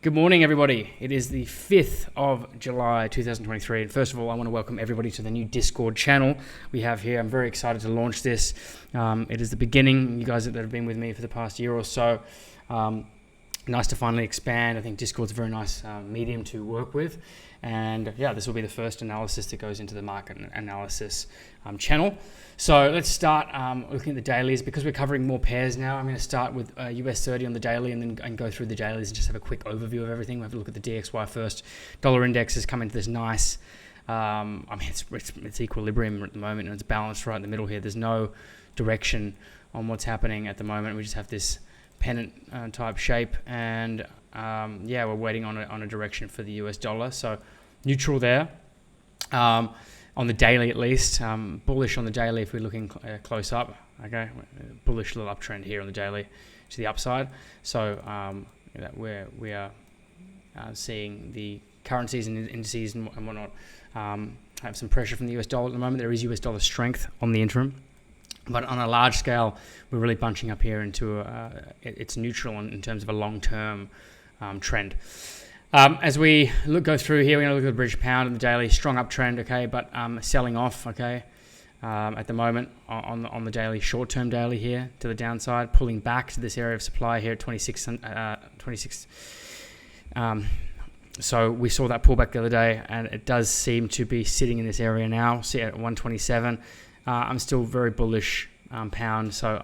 Good morning, everybody. It is the 5th of July 2023. And first of all, I want to welcome everybody to the new Discord channel we have here. I'm very excited to launch this. It is the beginning. You guys that have been with me for the past year or so, nice to finally expand. I think Discord's a very nice medium to work with. And yeah, this will be the first analysis that goes into the market analysis channel. So let's start looking at the dailies. Because we're covering more pairs now, I'm going to start with US 30 on the daily and go through the dailies and just have a quick overview of everything. We'll have a look at the DXY first. Dollar index has come into this nice, it's equilibrium at the moment and it's balanced right in the middle here. There's no direction on what's happening at the moment. We just have this pennant type shape and yeah, we're waiting on a direction for the US dollar. So neutral there. On the daily at least, bullish on the daily if we're looking close up, okay? Bullish little uptrend here on the daily to the upside. So we are seeing the currencies and indices and whatnot have some pressure from the US dollar at the moment. There is US dollar strength on the interim. But on a large scale, we're really bunching up here into it's neutral in terms of a long-term trend. As we go through here, we're going to look at the British pound and the daily strong uptrend, okay, but selling off, okay, at the moment on the daily, short-term daily here to the downside, pulling back to this area of supply here at 26. So we saw that pullback the other day, and it does seem to be sitting in this area now. See at 127. I'm still very bullish pound, so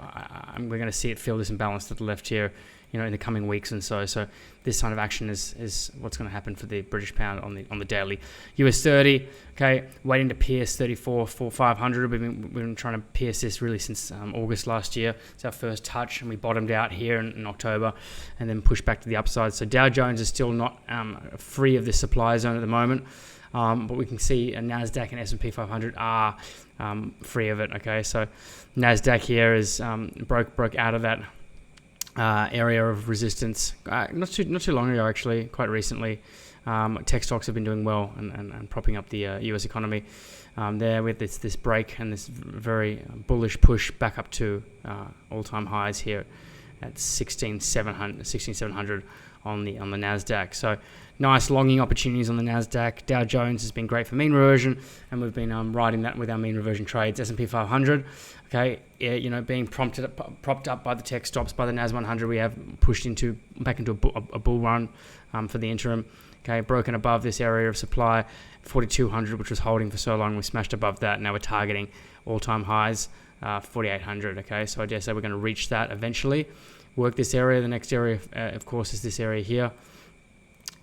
we're going to see it feel this imbalance to the left here, in the coming weeks and so. So this kind of action is what's going to happen for the British pound on the daily. US 30, okay, waiting to pierce 34,500. We've been trying to pierce this really since August last year. It's our first touch, and we bottomed out here in October, and then pushed back to the upside. So Dow Jones is still not free of this supply zone at the moment. But we can see a NASDAQ and S&P 500 are free of it. Okay, so NASDAQ here is broke out of that area of resistance not too long ago, actually, quite recently. Tech stocks have been doing well and propping up the US economy. There with this break and this very bullish push back up to all-time highs here at 16,700 on the NASDAQ. So nice longing opportunities on the NASDAQ. Dow Jones has been great for mean reversion, and we've been riding that with our mean reversion trades. S&P 500, okay, being propped up by the tech stops, by the NAS 100, we have pushed back into a bull run for the interim. Okay, broken above this area of supply, 4,200, which was holding for so long. We smashed above that. Now we're targeting all-time highs, 4,800. Okay, so I dare say we're going to reach that eventually. Work this area. The next area, of course, is this area here,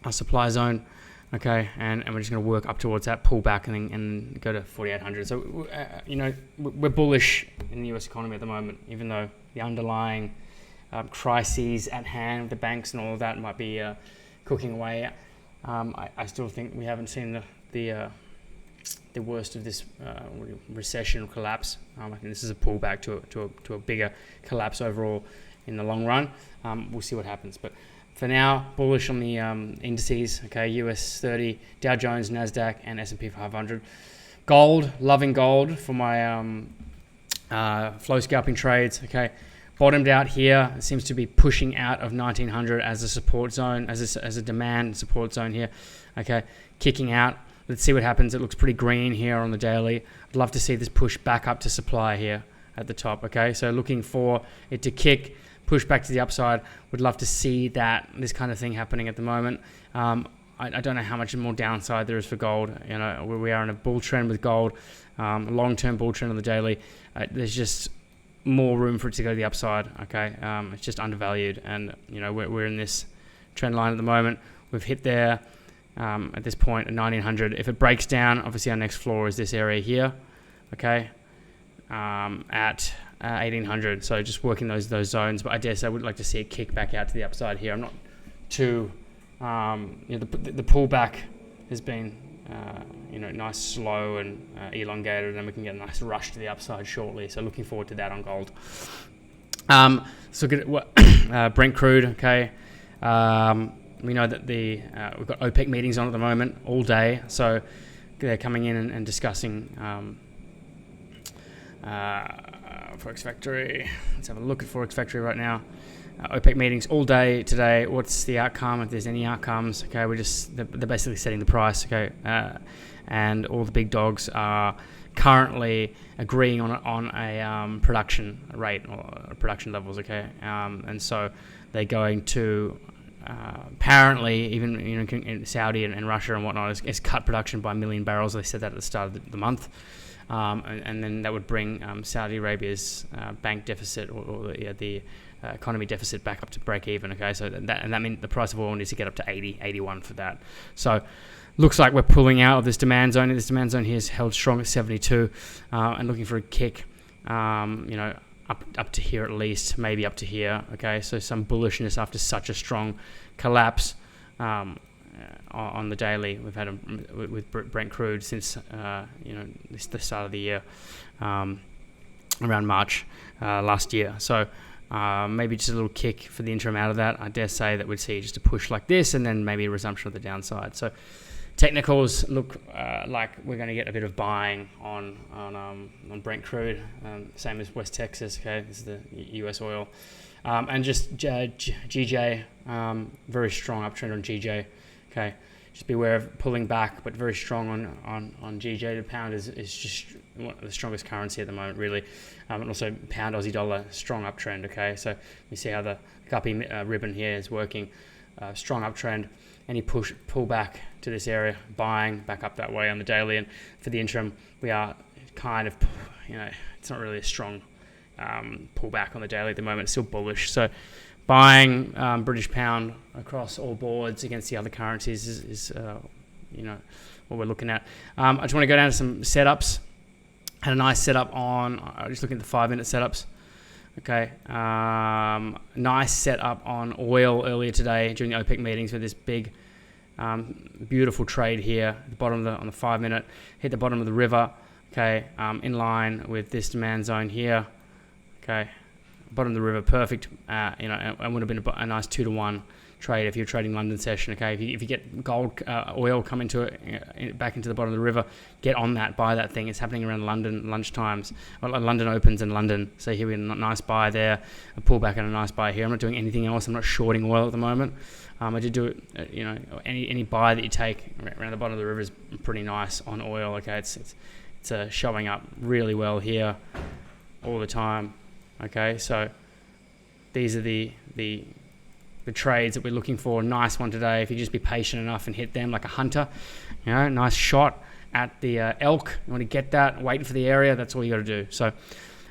our supply zone. Okay, and we're just going to work up towards that, pull back, and go to 4,800. So, we're bullish in the US economy at the moment, even though the underlying crises at hand, the banks and all of that might be cooking away. I still think we haven't seen the worst of this recession or collapse. I think this is a pullback to a bigger collapse overall in the long run. We'll see what happens, but for now, bullish on the indices. Okay, US 30, Dow Jones, NASDAQ, and S&P 500. Gold, loving gold for my flow scalping trades. Okay, bottomed out here. It seems to be pushing out of 1900 as a support zone, as a demand support zone here. Okay, kicking out. Let's see what happens. It looks pretty green here on the daily. I'd love to see this push back up to supply here at the top. Okay, so looking for it to kick, push back to the upside. Would love to see this kind of thing happening at the moment. I don't know how much more downside there is for gold. We are in a bull trend with gold, long-term bull trend on the daily. There's just more room for it to go to the upside. Okay, it's just undervalued, and we're in this trend line at the moment. We've hit there at this point at 1900. If it breaks down, obviously our next floor is this area here. Okay, at 1800. So just working those zones, but I guess I would like to see it kick back out to the upside here. I'm not too the pullback has been nice, slow and elongated, and then we can get a nice rush to the upside shortly. So looking forward to that on gold. Let's look at what Brent crude. Okay, we know that we've got OPEC meetings on at the moment all day, so they're coming in and discussing Forex Factory. Let's have a look at Forex Factory right now. OPEC meetings all day today. What's the outcome? If there's any outcomes, okay, they're basically setting the price, okay, and all the big dogs are currently agreeing on a production rate or production levels, okay, and so they're going to apparently even Saudi and Russia and whatnot is cut production by 1 million barrels. They said that at the start of the month. And then that would bring Saudi Arabia's bank deficit or the economy deficit back up to break even. Okay, so that means the price of oil needs to get up to 80, 81 for that. So looks like we're pulling out of this demand zone. This demand zone here is held strong at 72, and looking for a kick. Up to here at least, maybe up to here. Okay, so some bullishness after such a strong collapse. On the daily, we've had with Brent crude since the start of the year, around March last year. So maybe just a little kick for the interim out of that. I dare say that we'd see just a push like this, and then maybe a resumption of the downside. So technicals look like we're going to get a bit of buying on Brent crude, same as West Texas. Okay, this is the US oil, and just GJ, very strong uptrend on GJ. Okay, just be aware of pulling back, but very strong on GJ. The pound is just one of the strongest currency at the moment, really, and also pound Aussie dollar strong uptrend. Okay, so you see how the guppy ribbon here is working, strong uptrend. Any pull back to this area, buying back up that way on the daily, and for the interim, we are kind of, it's not really a strong pullback on the daily at the moment. It's still bullish, so. Buying British pound across all boards against the other currencies is what we're looking at. I just want to go down to some setups. Had a nice setup on, just looking at the 5-minute setups. Okay, nice setup on oil earlier today during the OPEC meetings with this big, beautiful trade here at the bottom of on the 5-minute. Hit the bottom of the river. Okay, in line with this demand zone here. Okay. Bottom of the river, perfect. It would have been a nice 2-to-1 trade if you're trading London session. Okay, if you get gold, oil come into it, back into the bottom of the river, get on that, buy that thing. It's happening around London lunchtimes, London opens in London. So here we have a nice buy there, a pullback and a nice buy here. I'm not doing anything else. I'm not shorting oil at the moment. I did do it. Any buy that you take around the bottom of the river is pretty nice on oil. Okay, it's showing up really well here all the time. Okay, so these are the trades that we're looking for. Nice one today. If you just be patient enough and hit them like a hunter, nice shot at the elk. You want to get that, waiting for the area. That's all you got to do. So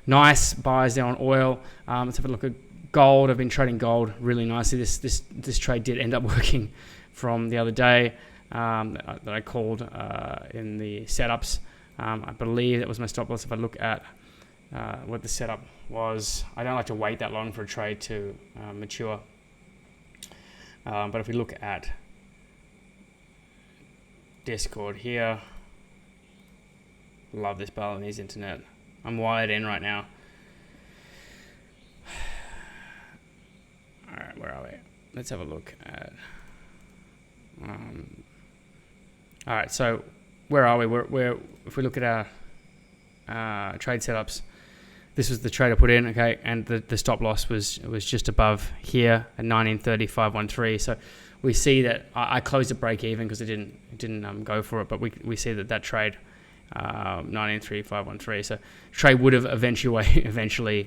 nice buys there on oil. Let's have a look at gold. I've been trading gold really nicely. This trade did end up working from the other day that I called in the setups. I believe that was my stop loss. If I look at what the setup was, I don't like to wait that long for a trade to mature. But if we look at Discord here, love this Balinese internet. I'm wired in right now. All right, where are we? Let's have a look at. All right, so where are we? We're if we look at our trade setups. This was the trade I put in, okay, and the stop loss was just above here at 19.3513. So we see that I closed at break even because it didn't go for it, but we see that trade 19.3513. So trade would have eventually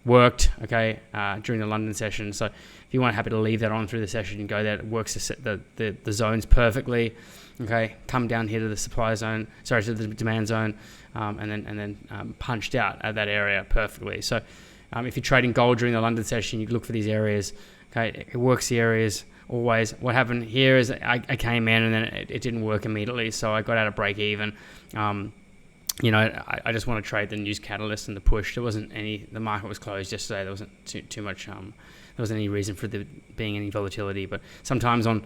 worked, okay, during the London session. So if you want happy to leave that on through the session, you go there. It works the zones perfectly. Okay, come down here to the supply zone, to the demand zone, and then punched out at that area perfectly. So if you're trading gold during the London session, you look for these areas. Okay, it works the areas always. What happened here is I came in and then it didn't work immediately, so I got out of break even. I just want to trade the news catalyst and the push. There wasn't any. The market was closed yesterday. There wasn't too much. There wasn't any reason for there being any volatility. But sometimes on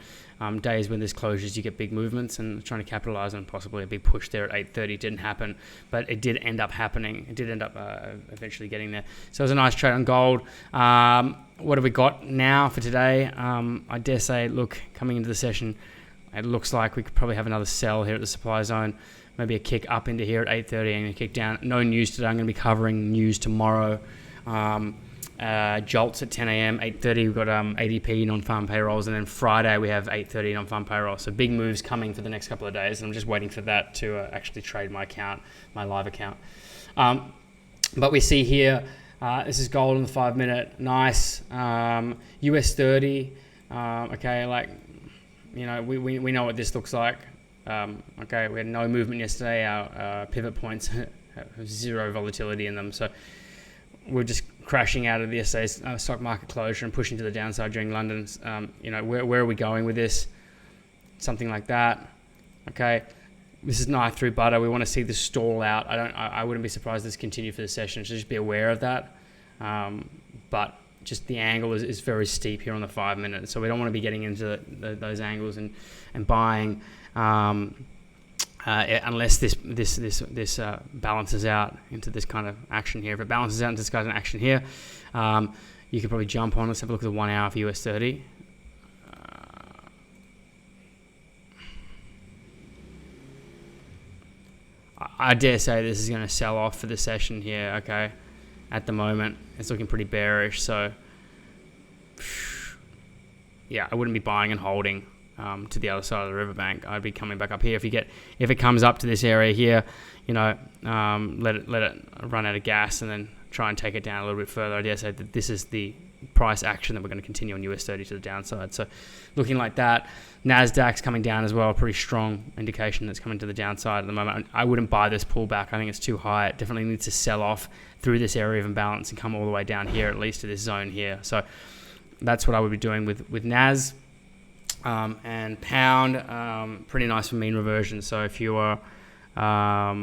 days when there's closures, you get big movements, and trying to capitalize on possibly a big push there at 8:30 didn't happen, but it did end up happening. It did end up eventually getting there. So it was a nice trade on gold. What have we got now for today? I dare say, look, coming into the session, it looks like we could probably have another sell here at the supply zone. Maybe a kick up into here at 8:30 and a kick down. No news today. I'm going to be covering news tomorrow. jolts at 10 a.m. 8:30 we've got ADP non-farm payrolls, and then Friday we have 8:30 non-farm payrolls. So big moves coming for the next couple of days, and I'm just waiting for that to actually trade my account, my live account. But we see here, this is gold in the 5 minute, nice. US 30, okay, like, you know, we know what this looks like. Okay, we had no movement yesterday. Our pivot points have zero volatility in them, so we're just crashing out of the yesterday's stock market closure and pushing to the downside during London's. You know, where are we going with this? Something like that. Okay, this is knife through butter. We want to see this stall out. I wouldn't be surprised if this continue for the session. So just be aware of that. But just the angle is very steep here on the 5 minute, so we don't want to be getting into those angles and buying. Unless this balances out into this kind of action here. If it balances out into this kind of action here, you could probably jump on. Let's have a look at the 1 hour for US 30. I dare say this is going to sell off for the session here. Okay, at the moment it's looking pretty bearish. So yeah, I wouldn't be buying and holding to the other side of the riverbank. I'd be coming back up here. If it comes up to this area here, you know, let it run out of gas and then try and take it down a little bit further. I dare say that this is the price action that we're going to continue on US 30 to the downside. So looking like that. Nasdaq's coming down as well, a pretty strong indication that's coming to the downside at the moment. I wouldn't buy this pullback. I think it's too high. It definitely needs to sell off through this area of imbalance and come all the way down here, at least to this zone here. So that's what I would be doing with NAS. And pound, pretty nice for mean reversion. So if you are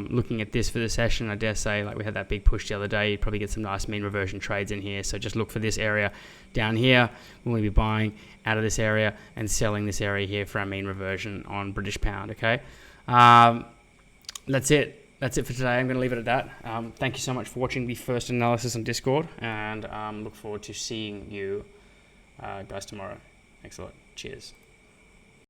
looking at this for the session, I dare say, like we had that big push the other day, you'd probably get some nice mean reversion trades in here. So just look for this area down here. We'll be buying out of this area and selling this area here for our mean reversion on British pound. Okay, that's it. That's it for today. I'm going to leave it at that. Thank you so much for watching the first analysis on Discord, and look forward to seeing you guys tomorrow. Thanks a lot. Cheers.